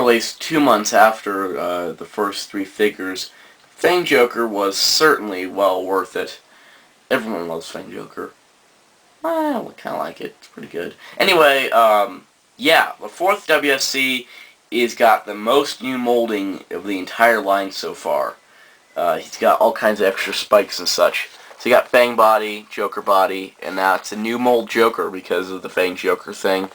released 2 months after the first 3 figures, Fang Joker was certainly well worth it. Everyone loves Fang Joker. I kind of like it. It's pretty good. Anyway, yeah, the 4th WSC is got the most new molding of the entire line so far. He's got all kinds of extra spikes and such. So you got Fang body, Joker body, and now it's a new mold Joker because of the Fang Joker thing.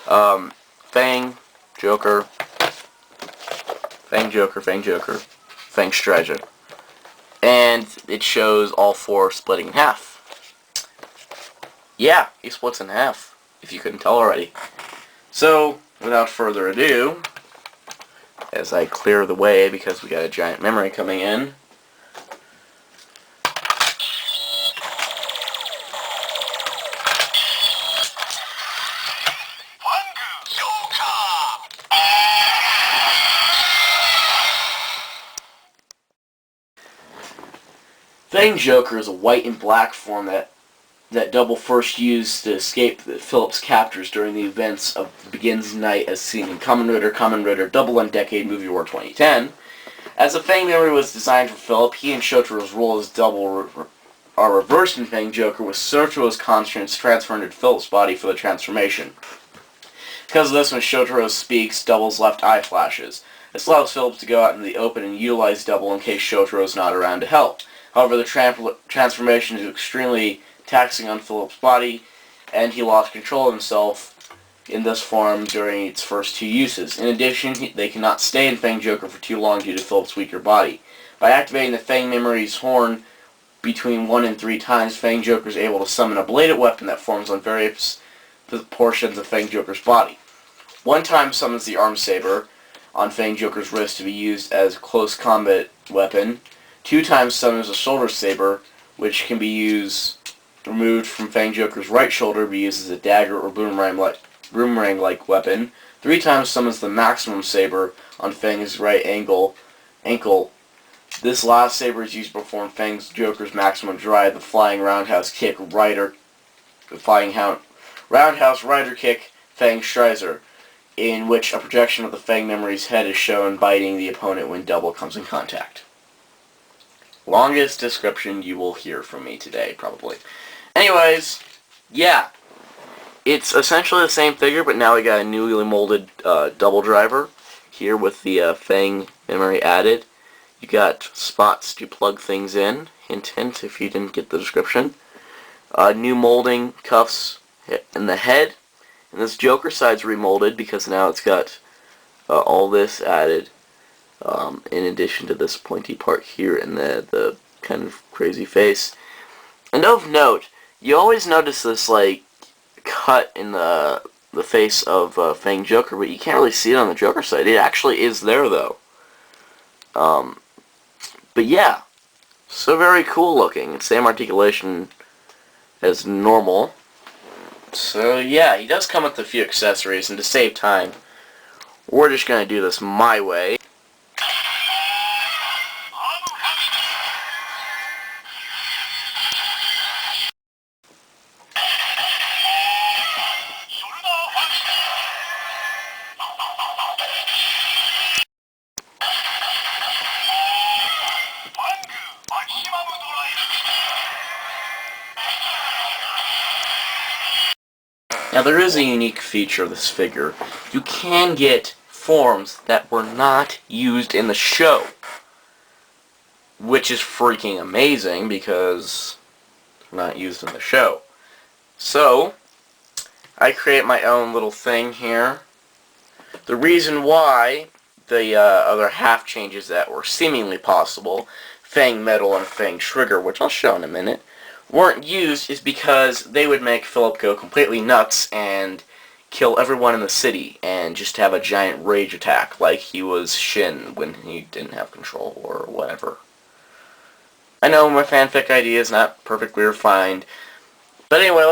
Fang, Joker, Fang Joker, Fang Joker, Fang Strider. And it shows all 4 splitting in half. Yeah, he splits in half, if you couldn't tell already. So, without further ado, as I clear the way because we got a giant memory coming in, Fang Joker is a white and black form that Double first used to escape Philip's captors during the events of Begins Night as seen in Kamen Rider Double and Decade Movie War 2010. As the Fang memory was designed for Philip, he and Shotaro's role as Double are reversed in Fang Joker, with Shotaro's conscience transferred into Philip's body for the transformation. Because of this, when Shotaro speaks, Double's left eye flashes. This allows Philip to go out in the open and utilize Double in case Shotaro's not around to help. However, the transformation is extremely taxing on Philip's body, and he lost control of himself in this form during its first 2 uses. In addition, they cannot stay in Fang Joker for too long due to Philip's weaker body. By activating the Fang Memory's horn between 1 and 3 times, Fang Joker is able to summon a bladed weapon that forms on various portions of Fang Joker's body. 1 time summons the arm saber on Fang Joker's wrist to be used as a close combat weapon. 2 times summons a shoulder saber, which can be removed from Fang Joker's right shoulder to be used as a dagger or boomerang-like weapon. 3 times summons the maximum saber on Fang's right ankle. This last saber is used to perform Fang Joker's maximum drive, the flying roundhouse rider kick, Fang Strider, in which a projection of the Fang Memory's head is shown biting the opponent when Double comes in contact. Longest description you will hear from me today, probably. Anyways, yeah. It's essentially the same figure, but now we got a newly molded Double driver here with the Fang memory added. You got spots to plug things in. Hint, hint, if you didn't get the description. New molding, cuffs in the head. And this Joker side's remolded because now it's got all this added. In addition to this pointy part here and the kind of crazy face. And of note, you always notice this like cut in the face of Fang Joker, but you can't really see it on the Joker side. It actually is there though. But yeah, so very cool looking. Same articulation as normal. So yeah, he does come with a few accessories, and to save time, we're just going to do this my way. Now there is a unique feature of this figure. You can get forms that were not used in the show, which is freaking amazing because they're not used in the show. So, I create my own little thing here. The reason why the other half changes that were seemingly possible, Fang Metal and Fang Trigger, which I'll show in a minute, weren't used is because they would make Philip go completely nuts and kill everyone in the city and just have a giant rage attack like he was Shin when he didn't have control or whatever. I know my fanfic idea is not perfectly refined, but anyway,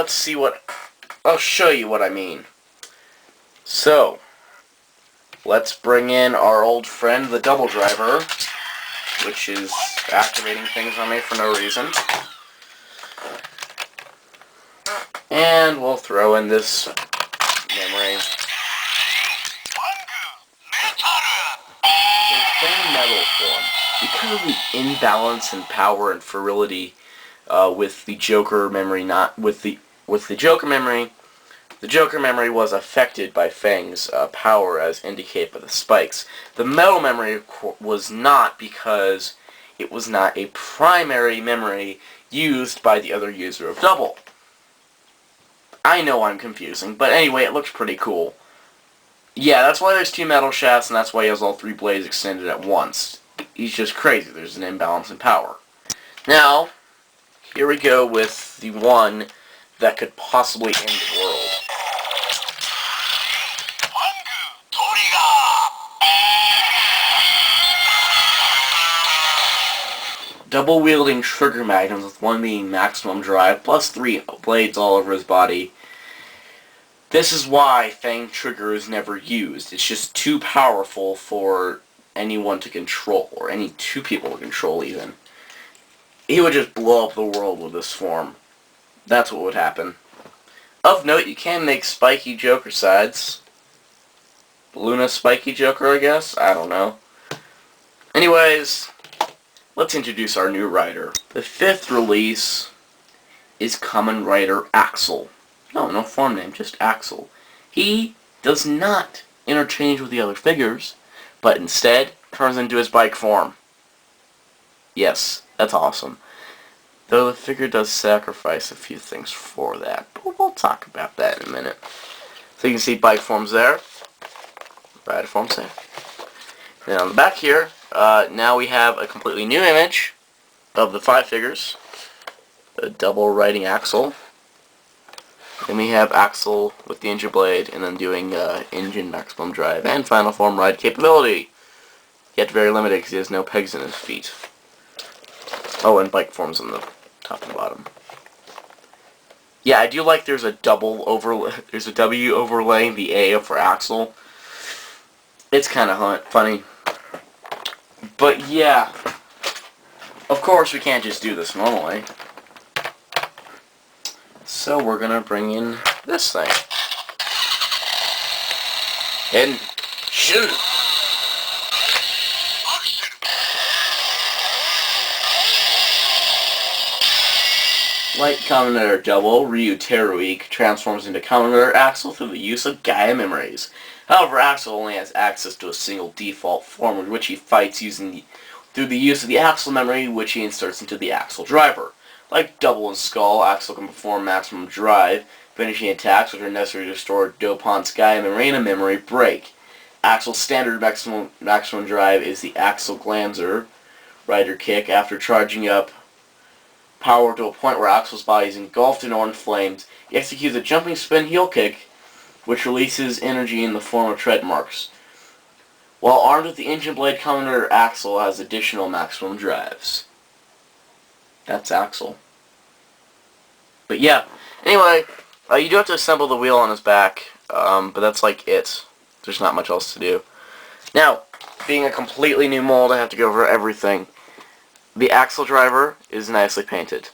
I'll show you what I mean. So, let's bring in our old friend, the Double Driver, which is activating things on me for no reason. And we'll throw in this memory. because of the imbalance in power and virility with the Joker memory, not with the Joker memory. The Joker memory was affected by Fang's power, as indicated by the spikes. The Metal memory was not, because it was not a primary memory used by the other user of Double. I know I'm confusing, but anyway, it looks pretty cool. Yeah, that's why there's 2 metal shafts, and that's why he has all 3 blades extended at once. He's just crazy. There's an imbalance in power. Now, here we go with the one that could possibly end the world. Double-wielding trigger magnums, with one being maximum drive, plus 3 blades all over his body. This is why Fang Trigger is never used. It's just too powerful for anyone to control, or any 2 people to control even. He would just blow up the world with this form. That's what would happen. Of note, you can make spiky Joker sides. Luna spiky Joker, I guess? I don't know. Anyways, let's introduce our new writer. The 5th release is Kamen Rider Axel. No form name, just Axel. He does not interchange with the other figures, but instead turns into his bike form. Yes, that's awesome. Though the figure does sacrifice a few things for that, but we'll talk about that in a minute. So you can see bike forms there, rider forms there. And on the back here, now we have a completely new image of the 5 figures. A double riding Axel. Then we have Axel with the engine blade, and then doing engine maximum drive and final form ride capability. Yet very limited because he has no pegs in his feet. Oh, and bike forms on the top and bottom. Yeah, I do like there's a double overlay. There's a W overlaying the A for Axel. It's kind of funny. But yeah, of course we can't just do this normally. So we're gonna bring in this thing. And shoot! Like Kamen Rider Double, Ryu Teruik transforms into Kamen Rider Axel through the use of Gaia memories. However, Axel only has access to a single default form, in which he fights through the use of the Axel memory, which he inserts into the Axel driver. Like Double and Skull, Axel can perform maximum drive, finishing attacks which are necessary to restore Dopon's Gaia memory and a memory break. Axel's standard maximum drive is the Axel Glanzer Rider Kick. After charging up power to a point where Axel's body is engulfed in orange flames, he executes a jumping spin heel kick, which releases energy in the form of tread marks. While armed with the engine blade, Kamen Rider Axel has additional maximum drives. That's Axel. But yeah, anyway, you do have to assemble the wheel on his back, but that's like it. There's not much else to do. Now, being a completely new mold, I have to go over everything. The Axel driver is nicely painted.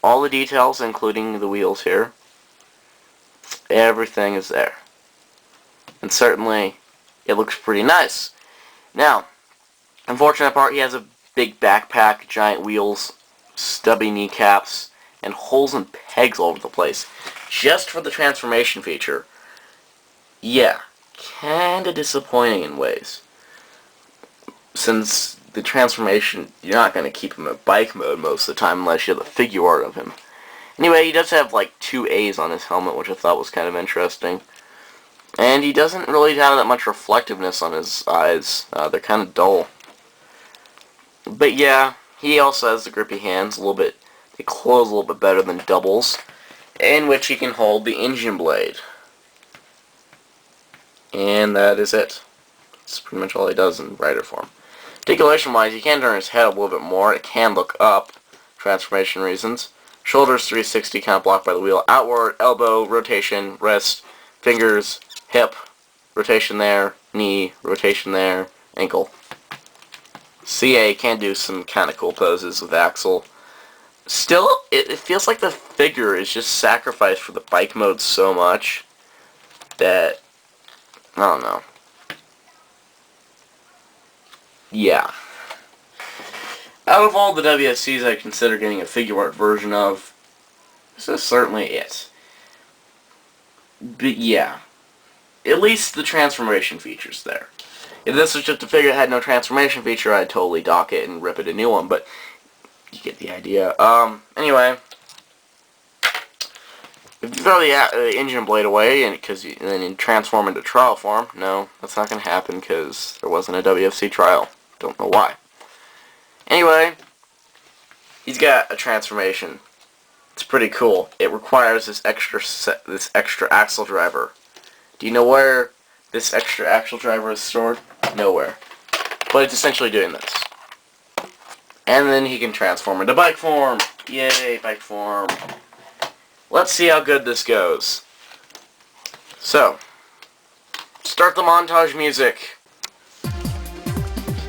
All the details, including the wheels here, everything is there. And certainly, it looks pretty nice. Now, unfortunate part, he has a big backpack, giant wheels, stubby kneecaps, and holes and pegs all over the place. Just for the transformation feature. Yeah, kinda disappointing in ways. Since the transformation, you're not going to keep him in bike mode most of the time unless you have the figure art of him. Anyway, he does have like 2 A's on his helmet, which I thought was kind of interesting. And he doesn't really have that much reflectiveness on his eyes. They're kind of dull. But yeah, he also has the grippy hands, they close a little bit better than Double's, in which he can hold the engine blade. And that is it. That's pretty much all he does in rider form. Articulation-wise, he can turn his head a little bit more. It can look up, transformation reasons. Shoulders 360, kind of blocked by the wheel. Outward, elbow, rotation, wrist, fingers, hip, rotation there, knee, rotation there, ankle. CA can do some kind of cool poses with Axel. Still, it feels like the figure is just sacrificed for the bike mode so much that, I don't know. Yeah. Out of all the WFCs I consider getting a figure art version of, this is certainly it. But yeah, at least the transformation feature's there. If this was just a figure that had no transformation feature, I'd totally dock it and rip it a new one, but you get the idea. Anyway, if you throw the engine blade away and then transform into trial form, no, that's not going to happen because there wasn't a WFC trial. Don't know why. Anyway, he's got a transformation. It's pretty cool. It requires this extra axle driver. Do you know where this extra axle driver is stored? Nowhere. But it's essentially doing this. And then he can transform into bike form. Yay, bike form. Let's see how good this goes. So, start the montage music.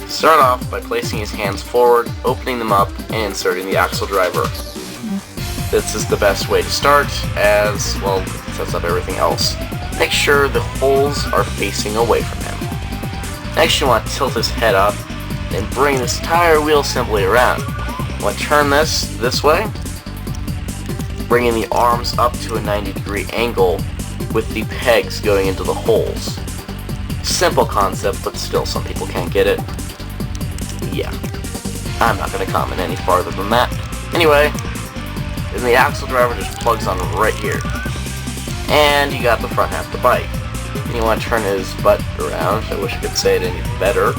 Start off by placing his hands forward, opening them up, and inserting the axle driver. This is the best way to start, as, well, it sets up everything else. Make sure the holes are facing away from him. Next you want to tilt his head up, and bring this entire wheel simply around. You want to turn this way, bringing the arms up to a 90-degree angle with the pegs going into the holes. Simple concept, but still some people can't get it. Yeah, I'm not going to comment any farther than that. Anyway, then the axle driver just plugs on right here. And you got the front half of the bike. And you want to turn his butt around. I wish I could say it any better.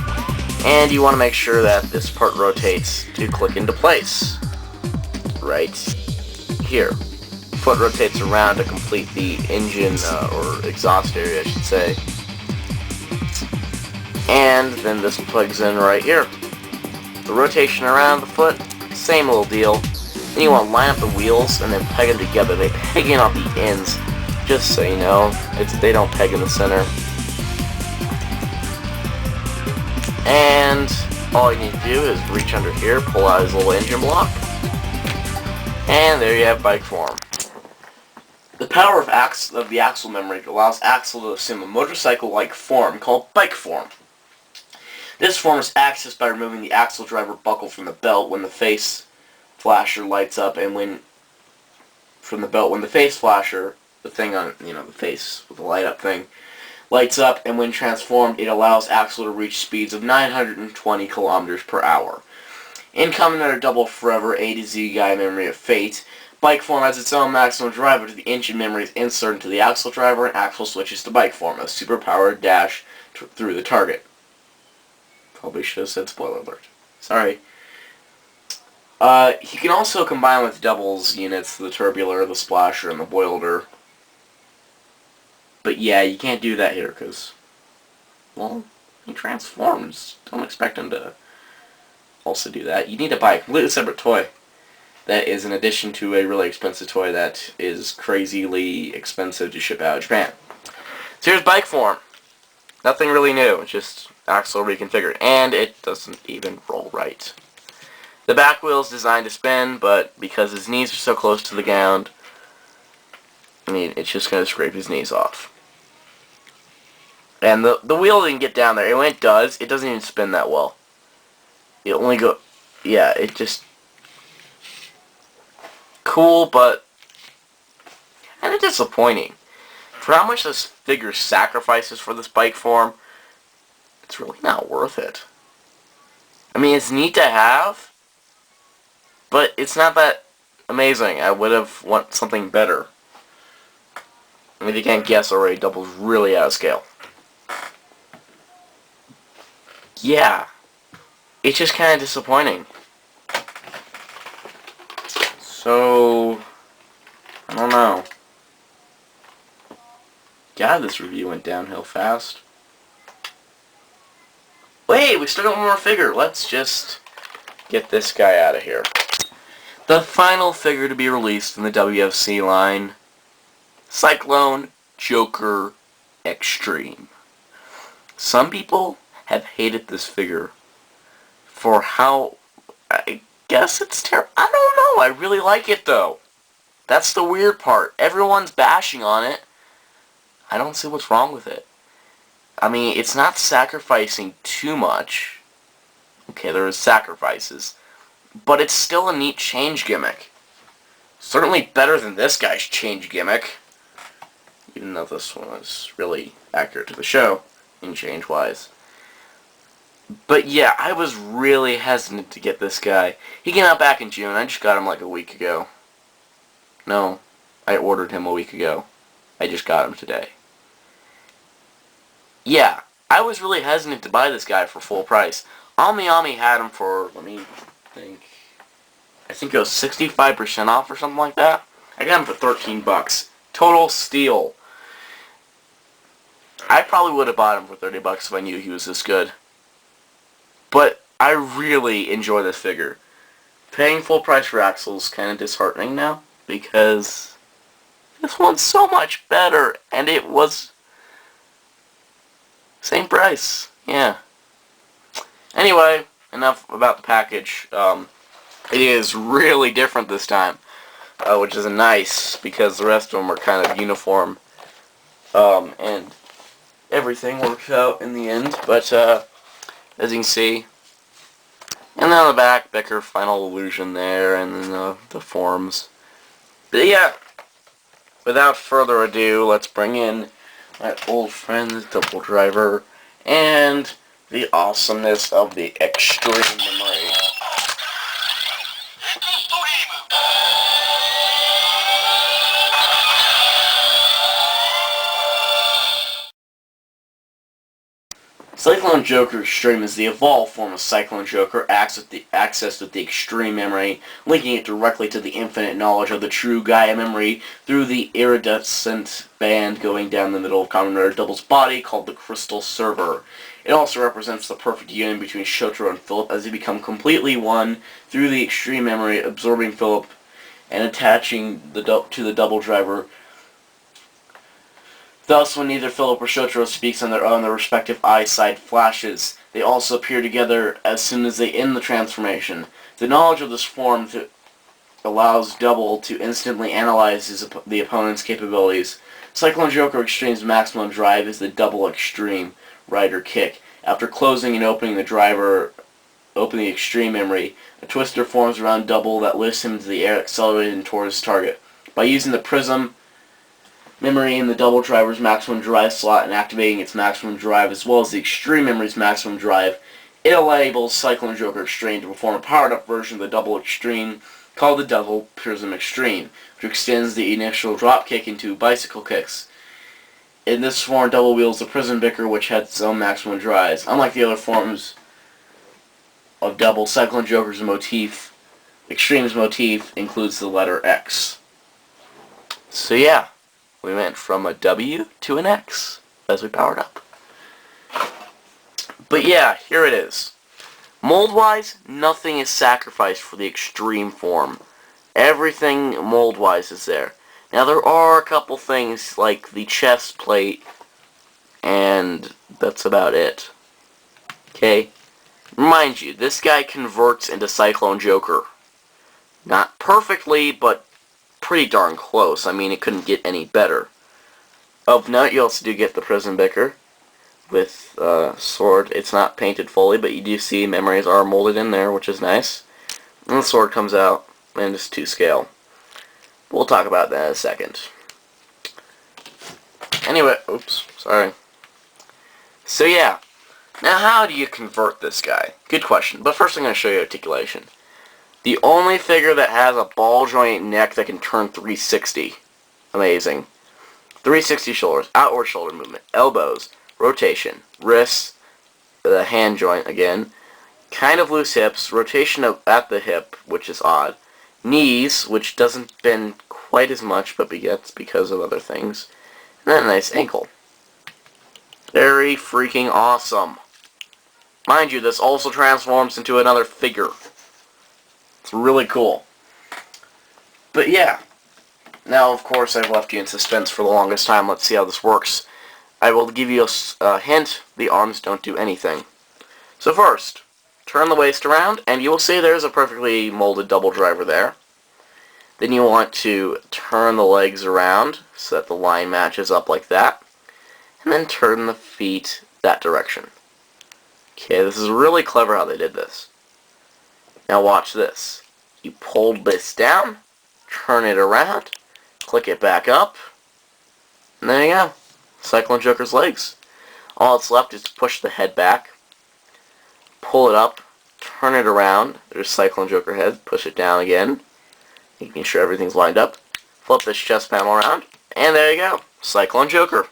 And you want to make sure that this part rotates to click into place. Right here. Foot rotates around to complete the engine, or exhaust area I should say. And then this plugs in right here. The rotation around the foot, same little deal. Then you want to line up the wheels and then peg them together. They peg in on the ends, just so you know. They don't peg in the center. And all you need to do is reach under here, pull out his little engine block, and there you have bike form. The power of the axle memory allows Axel to assume a motorcycle-like form called bike form. This form is accessed by removing the axle driver buckle from the belt when the face flasher lights up, and when the face flasher, the thing on, the face with the light up thing, lights up, and when transformed, it allows Axel to reach speeds of 920 kilometers per hour. In Kamen Rider Double Forever A to Z Guy Memory of Fate, bike form has its own maximum driver to the engine memory is inserted into the axle driver, and Axel switches to bike form, a superpowered dash through the target. Probably should have said spoiler alert. Sorry. He can also combine with doubles units, the Turbular, the Splasher, and the Boilder. But yeah, you can't do that here, because, well, he transforms. Don't expect him to also do that. You need to buy a completely separate toy. That is in addition to a really expensive toy that is crazily expensive to ship out of Japan. So here's bike form. Nothing really new, just axle reconfigured. And it doesn't even roll right. The back wheel is designed to spin, but because his knees are so close to the ground, it's just going to scrape his knees off. And the wheel didn't get down there. And when it does, it doesn't even spin that well. It only go... Yeah, it just... Cool, but kind of disappointing. For how much this figure sacrifices for this bike form, it's really not worth it. It's neat to have, but it's not that amazing. I would have want something better. If you can't guess already, Double's really out of scale. Yeah, it's just kind of disappointing. So, I don't know. God, this review went downhill fast. Wait, we still got one more figure. Let's just get this guy out of here. The final figure to be released in the WFC line, Cyclone Joker Extreme. Some people have hated this figure for how... I guess it's terrible. I don't know. I really like it, though. That's the weird part. Everyone's bashing on it. I don't see what's wrong with it. It's not sacrificing too much. Okay, there are sacrifices. but it's still a neat change gimmick. Certainly better than this guy's change gimmick, even though this one was really accurate to the show in change-wise. But yeah, I was really hesitant to get this guy. He came out back in June. I just got him like a week ago. No, I ordered him a week ago. I just got him today. Yeah, I was really hesitant to buy this guy for full price. Ami had him for, let me think, I think it was 65% off or something like that. I got him for 13 bucks. Total steal. I probably would have bought him for 30 bucks if I knew he was this good. But I really enjoy this figure. Paying full price for Axel is kind of disheartening now, because this one's so much better, and it was same price. Yeah. Anyway, enough about the package. It is really different this time, which is nice, because the rest of them are kind of uniform, and everything works out in the end. But as you can see, and then on the back, Becker Final Illusion there, and then the forms. But yeah, without further ado, let's bring in my old friend, the Double Driver, and the awesomeness of the Extreme Memory. Cyclone Joker Extreme is the evolved form of Cyclone Joker, accessed with the Extreme Memory, linking it directly to the infinite knowledge of the true Gaia Memory through the iridescent band going down the middle of Kamen Rider Double's body called the Crystal Server. It also represents the perfect union between Shotaro and Philip as they become completely one through the Extreme Memory, absorbing Philip and attaching to the Double Driver. Thus, when neither Philip or Shotaro speaks on their own, their respective eyesight flashes. They also appear together as soon as they end the transformation. The knowledge of this form allows Double to instantly analyze the opponent's capabilities. Cyclone Joker Extreme's maximum drive is the Double Extreme Rider Kick. After closing and opening the Extreme Memory, a twister forms around Double that lifts him into the air, accelerating towards his target. By using the Prism Memory in the Double Driver's maximum drive slot and activating its maximum drive as well as the Extreme Memory's maximum drive, it enables Cyclone Joker Extreme to perform a powered-up version of the Double Extreme called the Double Prism Extreme, which extends the initial drop kick into bicycle kicks. In this form, Double wields the Prism Bicker, which has its own maximum drives. Unlike the other forms of Double, Cyclone Joker's Extreme's motif includes the letter X. So yeah. We went from a W to an X as we powered up. But yeah, here it is. Mold-wise, nothing is sacrificed for the extreme form. Everything mold-wise is there. Now there are a couple things like the chest plate, and that's about it. Okay? Mind you, this guy converts into Cyclone Joker. Not perfectly, but pretty darn close. I mean, it couldn't get any better. Of note, you also do get the Prism Bicker with sword. It's not painted fully, but you do see memories are molded in there, which is nice. And the sword comes out, and it's 2-scale. We'll talk about that in a second. Anyway, oops, sorry. So yeah, now how do you convert this guy? Good question, but first I'm going to show you articulation. The only figure that has a ball joint neck that can turn 360. Amazing. 360 shoulders, outward shoulder movement, elbows, rotation, wrists, the hand joint again, kind of loose hips, rotation at the hip, which is odd, knees, which doesn't bend quite as much, but gets because of other things, and then a nice ankle. Very freaking awesome. Mind you, this also transforms into another figure. It's really cool. But yeah. Now, of course, I've left you in suspense for the longest time. Let's see how this works. I will give you a hint. The arms don't do anything. So first, turn the waist around, and you will see there's a perfectly molded Double Driver there. Then you want to turn the legs around so that the line matches up like that. And then turn the feet that direction. Okay, this is really clever how they did this. Now watch this. You pull this down, turn it around, click it back up, and there you go. Cyclone Joker's legs. All that's left is to push the head back, pull it up, turn it around. There's Cyclone Joker head. Push it down again, making sure everything's lined up. Flip this chest panel around, and there you go. Cyclone Joker.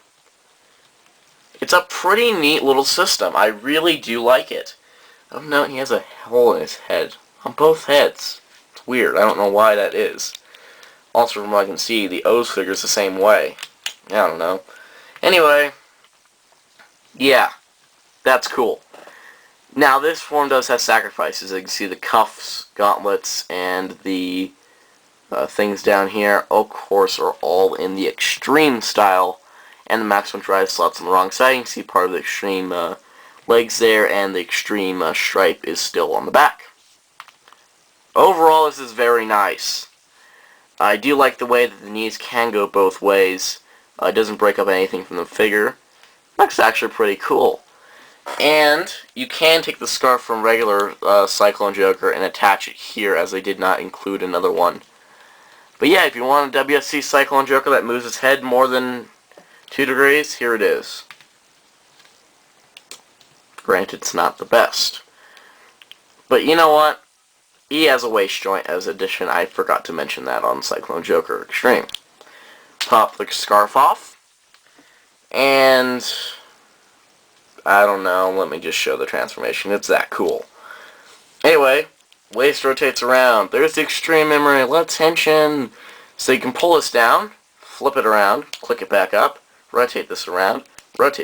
It's a pretty neat little system. I really do like it. Oh no, he has a hole in his head. On both heads. It's weird. I don't know why that is. Also, from what I can see, the O's figure's the same way. I don't know. Anyway, yeah, that's cool. Now, this form does have sacrifices. You can see the cuffs, gauntlets, and the things down here, of course, are all in the extreme style, and the maximum drive slot's on the wrong side. You can see part of the extreme legs there, and the extreme stripe is still on the back. Overall, this is very nice. I do like the way that the knees can go both ways. It doesn't break up anything from the figure. Looks actually pretty cool. And you can take the scarf from regular Cyclone Joker and attach it here, as they did not include another one. But yeah, if you want a WFC Cyclone Joker that moves its head more than 2 degrees, here it is. Granted, it's not the best. But you know what? He has a waist joint as addition. I forgot to mention that on Cyclone Joker Extreme. Pop the scarf off. And I don't know, let me just show the transformation. It's that cool. Anyway, waist rotates around. There's the extreme memory. Let's tension. So you can pull this down, flip it around, click it back up, rotate this around, flip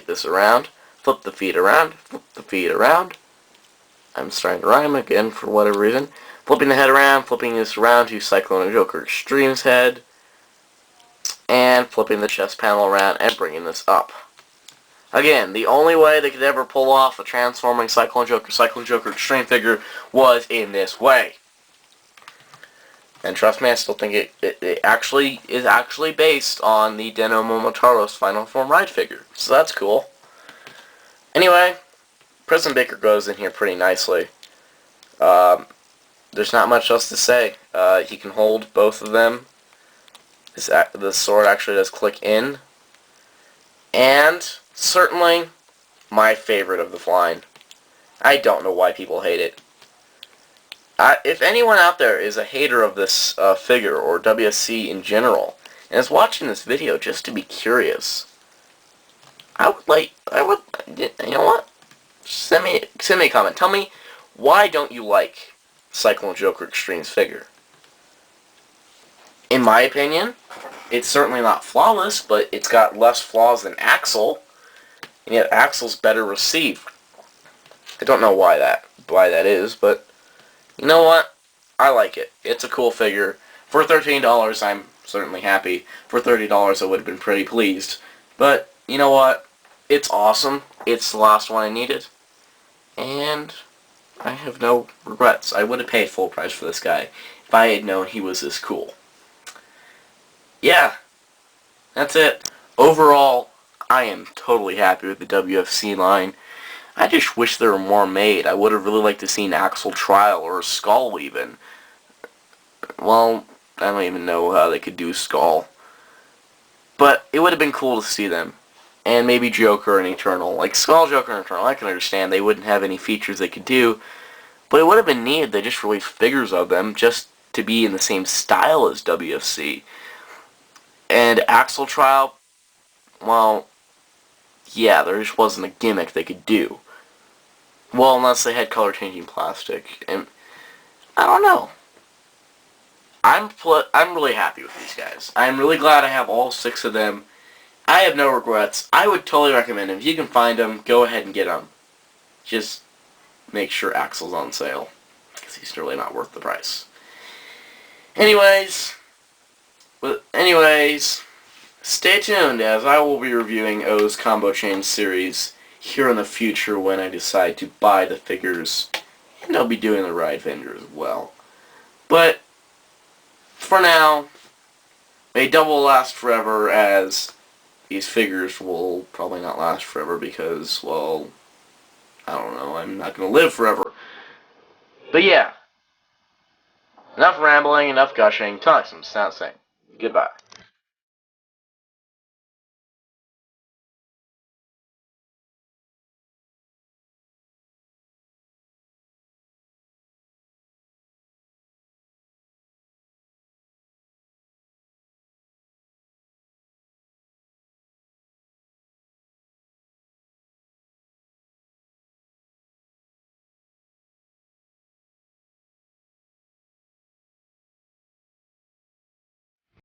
the feet around, flip the feet around. I'm starting to rhyme again for whatever reason. Flipping the head around, flipping this around to Cyclone Joker Extreme's head, and flipping the chest panel around and bringing this up. Again, the only way they could ever pull off a transforming Cyclone Joker Extreme figure was in this way. And trust me, I still think it actually is based on the Den Momotaro's Final Form Ride figure. So that's cool. Anyway, Prison Baker goes in here pretty nicely. There's not much else to say. He can hold both of them. The sword actually does click in. And certainly my favorite of the line. I don't know why people hate it. If anyone out there is a hater of this figure, or WSC in general, and is watching this video just to be curious, you know what? Send me a comment. Tell me, why don't you like Cyclone Joker Extreme's figure? In my opinion, it's certainly not flawless, but it's got less flaws than Axel, and yet Axel's better received. I don't know why that is, but you know what? I like it. It's a cool figure. For $13, I'm certainly happy. For $30, I would have been pretty pleased. But you know what? It's awesome. It's the last one I needed. And I have no regrets. I would have paid full price for this guy if I had known he was this cool. Yeah, that's it. Overall, I am totally happy with the WFC line. I just wish there were more made. I would have really liked to see an Axel Trial or a Skull even. Well, I don't even know how they could do Skull. But it would have been cool to see them. And maybe Joker and Eternal. Like Skull, Joker, and Eternal, I can understand they wouldn't have any features they could do. But it would have been neat if they just released figures of them just to be in the same style as WFC. And Axel Trial, well, yeah, there just wasn't a gimmick they could do. Well, unless they had color-changing plastic. And I don't know. I'm really happy with these guys. I'm really glad I have all 6 of them. I have no regrets. I would totally recommend them. If you can find them, go ahead and get them. Just make sure Axel's on sale, because he's really not worth the price. Anyways, stay tuned, as I will be reviewing O's Combo Change series here in the future when I decide to buy the figures, and I'll be doing the Ride vendor as well. But for now, may double last forever, as these figures will probably not last forever because, well, I don't know, I'm not going to live forever. But yeah, Enough rambling, enough gushing. Till next time, Soundout saying goodbye.